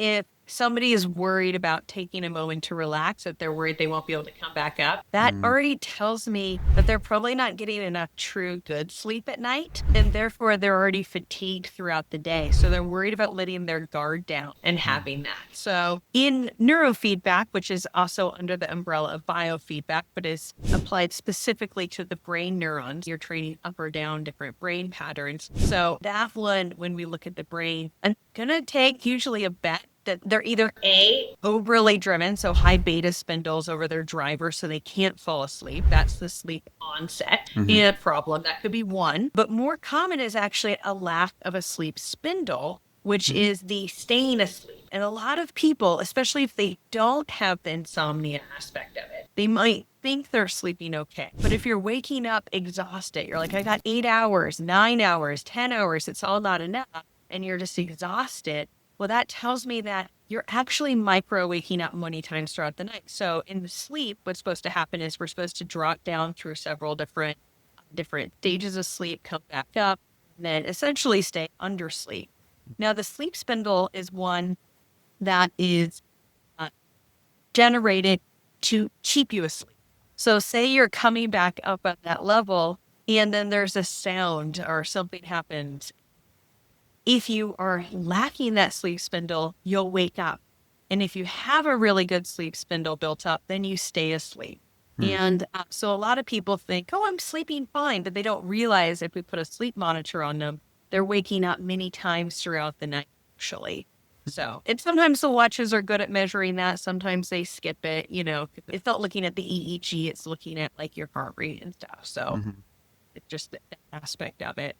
if somebody is worried about taking a moment to relax, that they're worried they won't be able to come back up, that already tells me that they're probably not getting enough true good sleep at night. And therefore, they're already fatigued throughout the day. So they're worried about letting their guard down and having that. So in neurofeedback, which is also under the umbrella of biofeedback, but is applied specifically to the brain neurons, you're training up or down different brain patterns. So that one, when we look at the brain, I'm going to take usually a bet that they're either A, overly driven, so high beta spindles over their driver so they can't fall asleep. That's the sleep onset and problem. That could be one. But more common is actually a lack of a sleep spindle, which is the staying asleep. And a lot of people, especially if they don't have the insomnia aspect of it, they might think they're sleeping okay. But if you're waking up exhausted, you're like, I got 8 hours, 9 hours, 10 hours, it's all not enough, and you're just exhausted, well, that tells me that you're actually micro waking up many times throughout the night. So in the sleep, what's supposed to happen is we're supposed to drop down through several different stages of sleep, come back up, and then essentially stay under sleep. Now, the sleep spindle is one that is generated to keep you asleep. So say you're coming back up at that level and then there's a sound or something happens. If you are lacking that sleep spindle, you'll wake up. And if you have a really good sleep spindle built up, then you stay asleep. And so a lot of people think, oh, I'm sleeping fine, but they don't realize if we put a sleep monitor on them, they're waking up many times throughout the night, actually. So, and sometimes the watches are good at measuring that. Sometimes they skip it, it's not looking at the EEG, it's looking at like your heart rate and stuff. So it's just that aspect of it.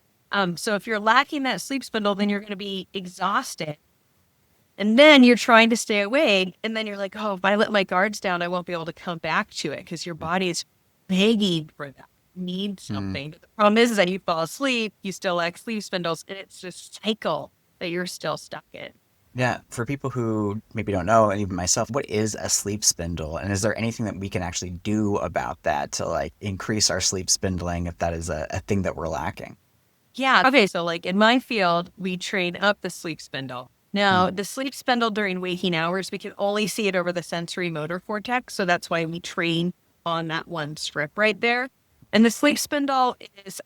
So if you're lacking that sleep spindle, then you're going to be exhausted. And then you're trying to stay awake. And then you're like, oh, if I let my guards down, I won't be able to come back to it because your body is begging for that. Need something. But the problem is that you fall asleep, you still lack sleep spindles, and it's this cycle that you're still stuck in. Yeah, for people who maybe don't know, and even myself, what is a sleep spindle? And is there anything that we can actually do about that to like increase our sleep spindling if that is a thing that we're lacking? Yeah. Okay. So like in my field, we train up the sleep spindle. Now, the sleep spindle during waking hours, we can only see it over the sensory motor cortex. So that's why we train on that one strip right there. And the sleep spindle is,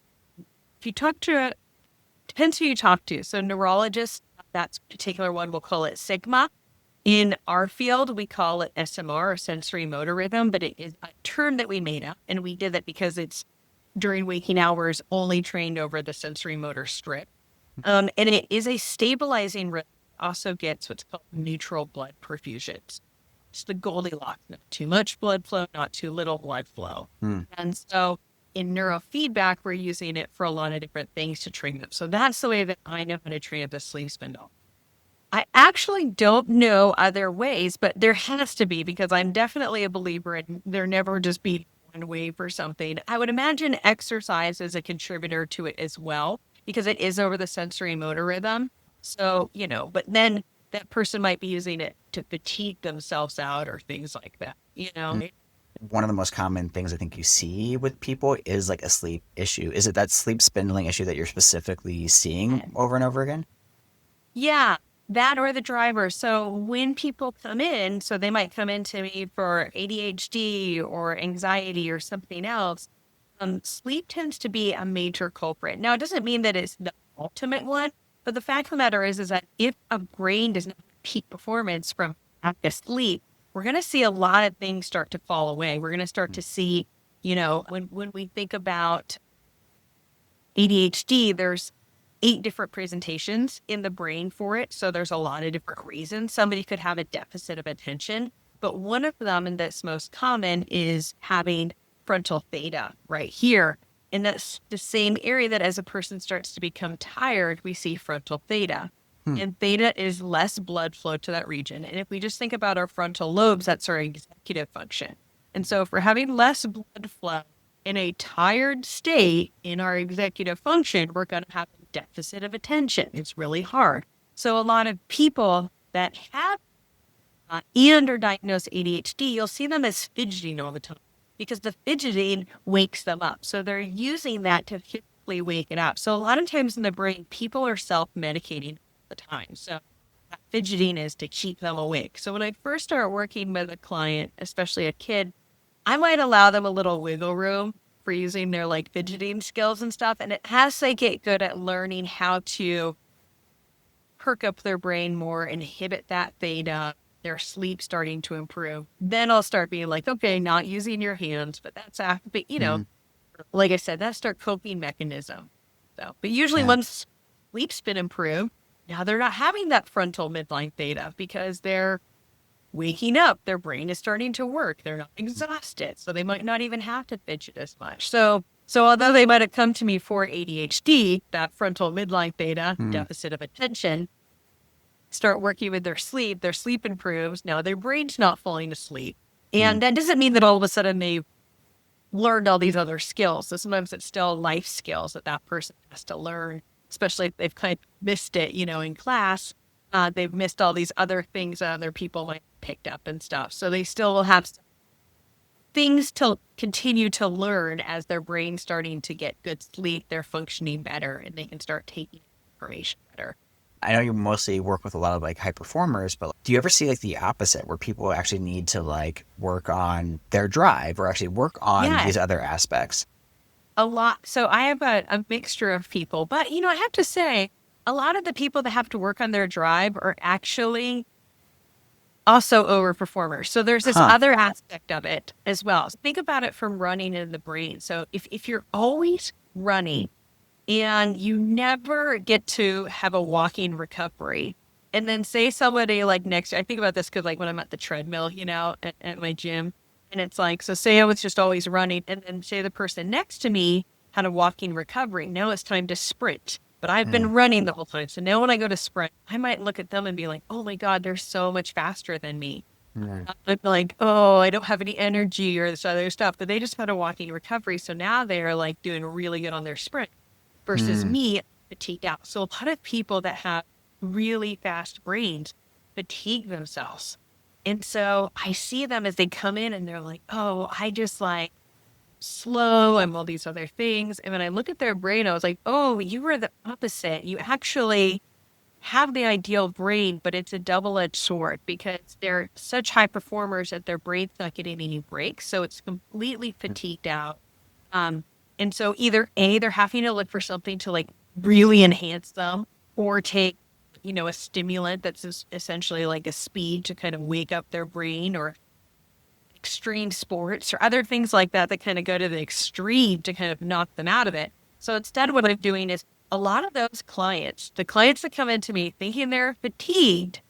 if you talk to, depends who you talk to. So neurologists, that particular one, we'll call it sigma. In our field, we call it SMR, or sensory motor rhythm, but it is a term that we made up. And we did that because it's during waking hours only trained over the sensory motor strip. And it is a stabilizing rhythm. Also gets what's called neutral blood perfusions. It's the Goldilocks, not too much blood flow, not too little blood flow. And so in neurofeedback, we're using it for a lot of different things to train them. So that's the way that I know how to train up the sleep spindle. I actually don't know other ways, but there has to be, because I'm definitely a believer in there never just be one way for something. I would imagine exercise is a contributor to it as well, because it is over the sensory motor rhythm. So, but then that person might be using it to fatigue themselves out or things like that, One of the most common things I think you see with people is like a sleep issue. Is it that sleep spindling issue that you're specifically seeing over and over again? Yeah, that or the driver. So when people come in, so they might come in to me for ADHD or anxiety or something else, sleep tends to be a major culprit. Now, it doesn't mean that it's the ultimate one, but the fact of the matter is that if a brain does not have peak performance from active sleep, we're going to see a lot of things start to fall away. We're going to start to see, when we think about ADHD, there's 8 different presentations in the brain for it. So there's a lot of different reasons. Somebody could have a deficit of attention, but one of them, and that's most common, is having frontal theta right here. And that's the same area that as a person starts to become tired, we see frontal theta. And theta is less blood flow to that region. And if we just think about our frontal lobes, that's our executive function. And so if we're having less blood flow in a tired state in our executive function, we're going to have a deficit of attention. It's really hard. So a lot of people that have and are diagnosed ADHD, you'll see them as fidgeting all the time because the fidgeting wakes them up. So they're using that to physically wake it up. So a lot of times in the brain, people are self-medicating all the time. So fidgeting is to keep them awake. So when I first start working with a client, especially a kid, I might allow them a little wiggle room for using their like fidgeting skills and stuff. And as they get good at learning how to perk up their brain more, inhibit that theta, their sleep starting to improve, then I'll start being like, okay, not using your hands, but that's after, Mm, like I said, that's their coping mechanism. So, but usually yeah. once sleep's been improved, now they're not having that frontal midline theta because they're waking up, their brain is starting to work. They're not exhausted. So they might not even have to fidget as much. So although they might have come to me for ADHD, that frontal midline theta, Mm, deficit of attention, start working with their sleep improves. Now their brain's not falling asleep. mm, And that doesn't mean that all of a sudden they've learned all these other skills. So sometimes it's still life skills that that person has to learn, especially if they've kind of missed it, in class. They've missed all these other things that other people might have picked up and stuff. So they still will have things to continue to learn as their brain's starting to get good sleep. They're functioning better and they can start taking information better. I know you mostly work with a lot of like high performers, but do you ever see like the opposite where people actually need to like work on their drive or actually work on Yeah, these other aspects? a lot. So I have a mixture of people, but I have to say, a lot of the people that have to work on their drive are actually also overperformers. So there's this Huh. other aspect of it as well. So think about it from running in the brain. So if you're always running and you never get to have a walking recovery, and then say somebody like next, I think about this because like when I'm at the treadmill, at my gym, and it's like, so say I was just always running, and then say the person next to me had a walking recovery. Now it's time to sprint. But I've Mm, been running the whole time. So now when I go to sprint, I might look at them and be like, oh my God, they're so much faster than me. mm, I'm like, oh, I don't have any energy or this other stuff. But they just had a walking recovery. So now they're like doing really good on their sprint versus mm, me fatigued out. So a lot of people that have really fast brains fatigue themselves. And so I see them as they come in and they're like, oh, I just like slow and all these other things. And when I look at their brain, I was like, oh, you were the opposite. You actually have the ideal brain, but it's a double-edged sword because they're such high performers that their brain's not getting any breaks. So it's completely fatigued out. Um, and so either A, they're having to look for something to like really enhance them or take, a stimulant that's essentially like a speed to kind of wake up their brain or extreme sports or other things like that that kind of go to the extreme to kind of knock them out of it. So instead, what I'm doing is a lot of those clients, the clients that come into me thinking they're fatigued,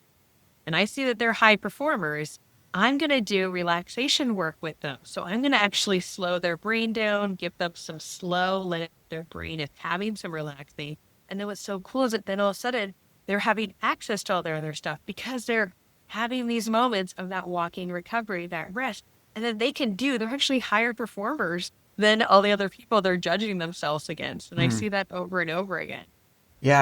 and I see that they're high performers, I'm going to do relaxation work with them. So I'm going to actually slow their brain down, give them some slow, let their brain is having some relaxing. And then what's so cool is that then all of a sudden they're having access to all their other stuff because they're having these moments of that walking recovery, that rest. And then they're actually higher performers than all the other people they're judging themselves against. And I mm. see that over and over again. Yeah,